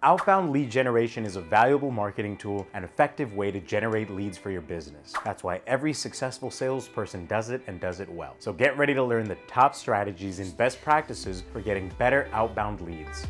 Outbound lead generation is a valuable marketing tool and effective way to generate leads for your business. That's why every successful salesperson does it and does it well. So get ready to learn the top strategies and best practices for getting better outbound leads.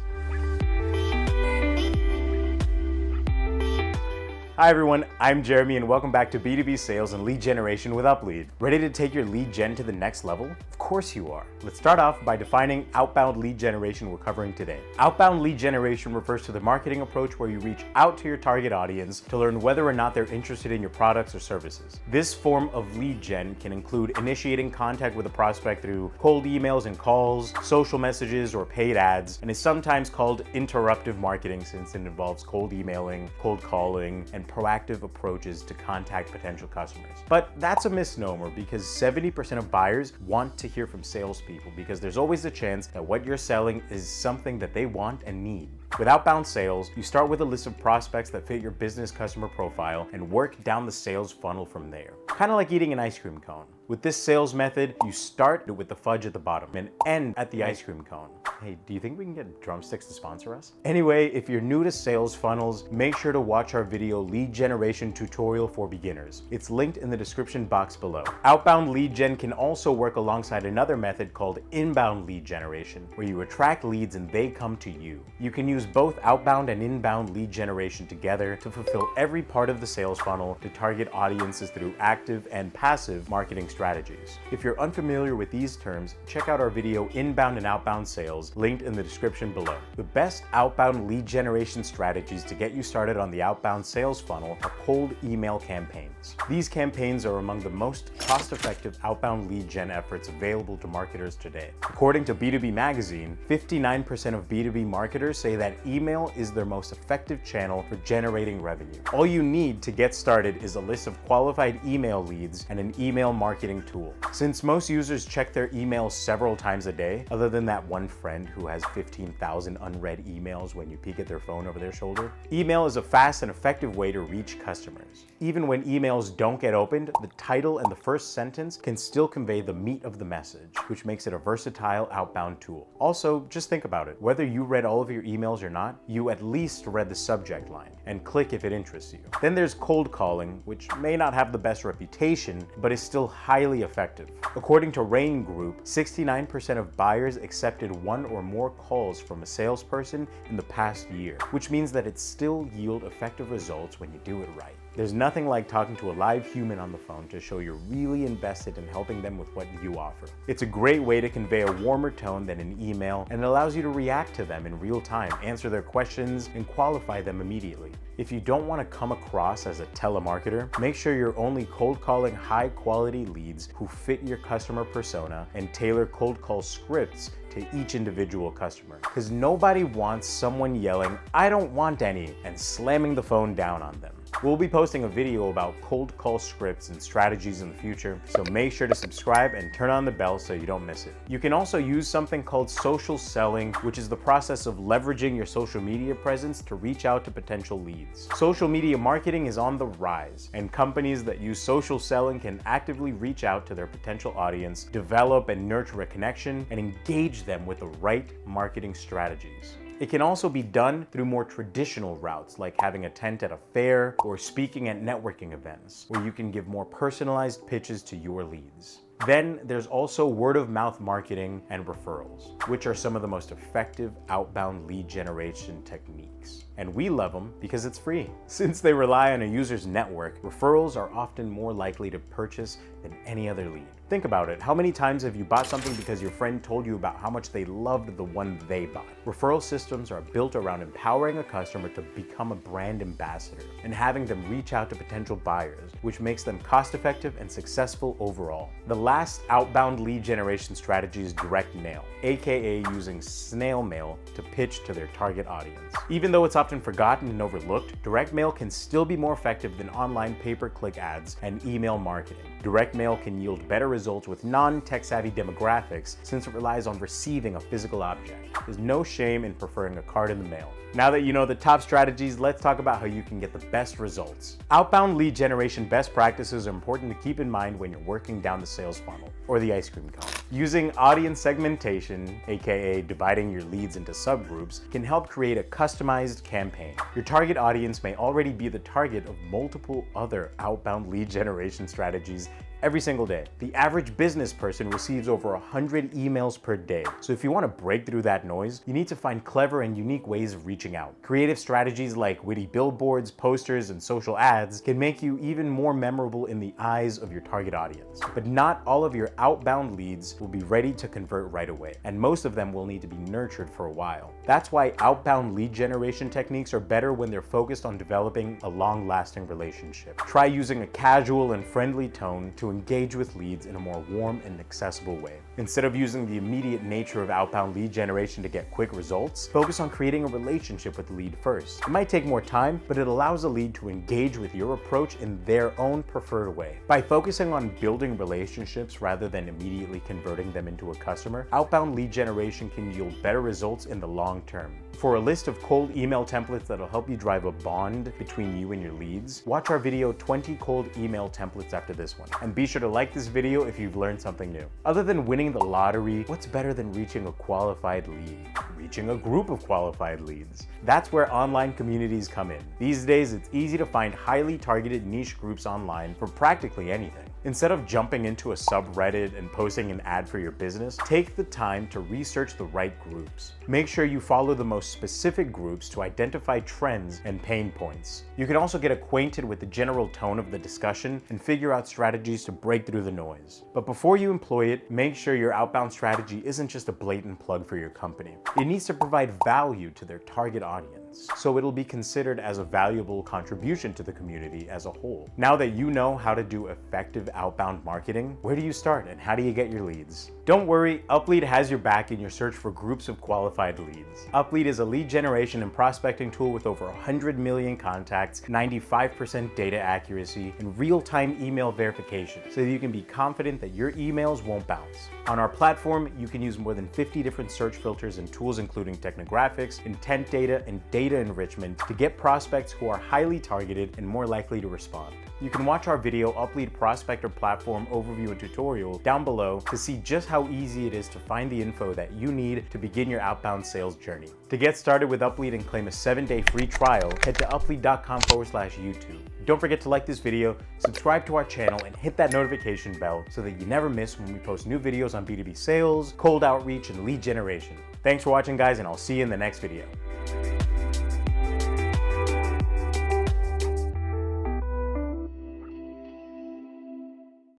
Hi everyone, I'm Jeremy and welcome back to B2B Sales and Lead Generation with UpLead. Ready to take your lead gen to the next level? Of course you are. Let's start off by defining outbound lead generation we're covering today. Outbound lead generation refers to the marketing approach where you reach out to your target audience to learn whether or not they're interested in your products or services. This form of lead gen can include initiating contact with a prospect through cold emails and calls, social messages, or paid ads, and is sometimes called interruptive marketing since it involves cold emailing, cold calling, and proactive approaches to contact potential customers. But that's a misnomer because 70% of buyers want to hear from salespeople because there's always a chance that what you're selling is something that they want and need. With outbound sales, you start with a list of prospects that fit your business customer profile and work down the sales funnel from there. Kind of like eating an ice cream cone. With this sales method, you start with the fudge at the bottom and end at the ice cream cone. Hey, do you think we can get Drumsticks to sponsor us? Anyway, if you're new to sales funnels, make sure to watch our video Lead Generation Tutorial for Beginners. It's linked in the description box below. Outbound lead gen can also work alongside another method called inbound lead generation, where you attract leads and they come to you. You can use both outbound and inbound lead generation together to fulfill every part of the sales funnel to target audiences through active and passive marketing strategies. If you're unfamiliar with these terms, check out our video Inbound and Outbound Sales, linked in the description below. The best outbound lead generation strategies to get you started on the outbound sales funnel are cold email campaigns. These campaigns are among the most cost-effective outbound lead gen efforts available to marketers today. According to B2B Magazine, 59% of B2B marketers say that email is their most effective channel for generating revenue. All you need to get started is a list of qualified email leads and an email marketing tool. Since most users check their emails several times a day, other than that one friend who has 15,000 unread emails when you peek at their phone over their shoulder, email is a fast and effective way to reach customers. Even when emails don't get opened, the title and the first sentence can still convey the meat of the message, which makes it a versatile outbound tool. Also, just think about it. Whether you read all of your emails or not, you at least read the subject line and click if it interests you. Then there's cold calling, which may not have the best reputation, but is still highly effective. According to Rain Group, 69% of buyers accepted one or more calls from a salesperson in the past year, which means that it still yields effective results when you do it right. There's nothing like talking to a live human on the phone to show you're really invested in helping them with what you offer. It's a great way to convey a warmer tone than an email, and it allows you to react to them in real time, answer their questions, and qualify them immediately. If you don't want to come across as a telemarketer, make sure you're only cold calling high quality leads who fit your customer persona and tailor cold call scripts to each individual customer. Because nobody wants someone yelling, "I don't want any," and slamming the phone down on them. We'll be posting a video about cold call scripts and strategies in the future, so make sure to subscribe and turn on the bell so you don't miss it. You can also use something called social selling, which is the process of leveraging your social media presence to reach out to potential leads. Social media marketing is on the rise, and companies that use social selling can actively reach out to their potential audience, develop and nurture a connection, and engage them with the right marketing strategies. It can also be done through more traditional routes, like having a tent at a fair or speaking at networking events, where you can give more personalized pitches to your leads. Then there's also word of mouth marketing and referrals, which are some of the most effective outbound lead generation techniques. And we love them because it's free. Since they rely on a user's network, referrals are often more likely to purchase than any other lead. Think about it. How many times have you bought something because your friend told you about how much they loved the one they bought? Referral systems are built around empowering a customer to become a brand ambassador and having them reach out to potential buyers, which makes them cost-effective and successful overall. The last outbound lead generation strategy is direct mail, aka using snail mail to pitch to their target audience. Even though it's often forgotten and overlooked, direct mail can still be more effective than online pay-per-click ads and email marketing. Direct mail can yield better results with non-tech-savvy demographics since it relies on receiving a physical object. There's no shame in preferring a card in the mail. Now that you know the top strategies, let's talk about how you can get the best results. Outbound lead generation best practices are important to keep in mind when you're working down the sales funnel, or the ice cream cone. Using audience segmentation, aka dividing your leads into subgroups, can help create a customized campaign. Your target audience may already be the target of multiple other outbound lead generation strategies every single day. The average business person receives over 100 emails per day. So if you want to break through that noise, you need to find clever and unique ways of reaching out. Creative strategies like witty billboards, posters, and social ads can make you even more memorable in the eyes of your target audience. But not all of your outbound leads will be ready to convert right away, and most of them will need to be nurtured for a while. That's why outbound lead generation techniques are better when they're focused on developing a long-lasting relationship. Try using a casual and friendly tone to engage with leads in a more warm and accessible way. Instead of using the immediate nature of outbound lead generation to get quick results, focus on creating a relationship with the lead first. It might take more time, but it allows a lead to engage with your approach in their own preferred way. By focusing on building relationships rather than immediately converting them into a customer, outbound lead generation can yield better results in the long term. For a list of cold email templates that'll help you drive a bond between you and your leads, watch our video 20 cold email templates after this one. And be sure to like this video if you've learned something new. Other than winning the lottery, what's better than reaching a qualified lead? Reaching a group of qualified leads. That's where online communities come in. These days, it's easy to find highly targeted niche groups online for practically anything. Instead of jumping into a subreddit and posting an ad for your business, take the time to research the right groups. Make sure you follow the most specific groups to identify trends and pain points. You can also get acquainted with the general tone of the discussion and figure out strategies to break through the noise. But before you employ it, make sure your outbound strategy isn't just a blatant plug for your company. It needs to provide value to their target audience, so it'll be considered as a valuable contribution to the community as a whole. Now that you know how to do effective outbound marketing, where do you start and how do you get your leads? Don't worry, Uplead has your back in your search for groups of qualified leads. Uplead is a lead generation and prospecting tool with over 100 million contacts, 95% data accuracy, and real-time email verification, so that you can be confident that your emails won't bounce. On our platform, you can use more than 50 different search filters and tools including technographics, intent data, and data enrichment to get prospects who are highly targeted and more likely to respond. You can watch our video Uplead Prospector Platform Overview and Tutorial down below to see just how easy it is to find the info that you need to begin your outbound sales journey. To get started with Uplead and claim a 7-day free trial, head to uplead.com/YouTube. Don't forget to like this video, subscribe to our channel, and hit that notification bell so that you never miss when we post new videos on B2B sales, cold outreach, and lead generation. Thanks for watching, guys, and I'll see you in the next video.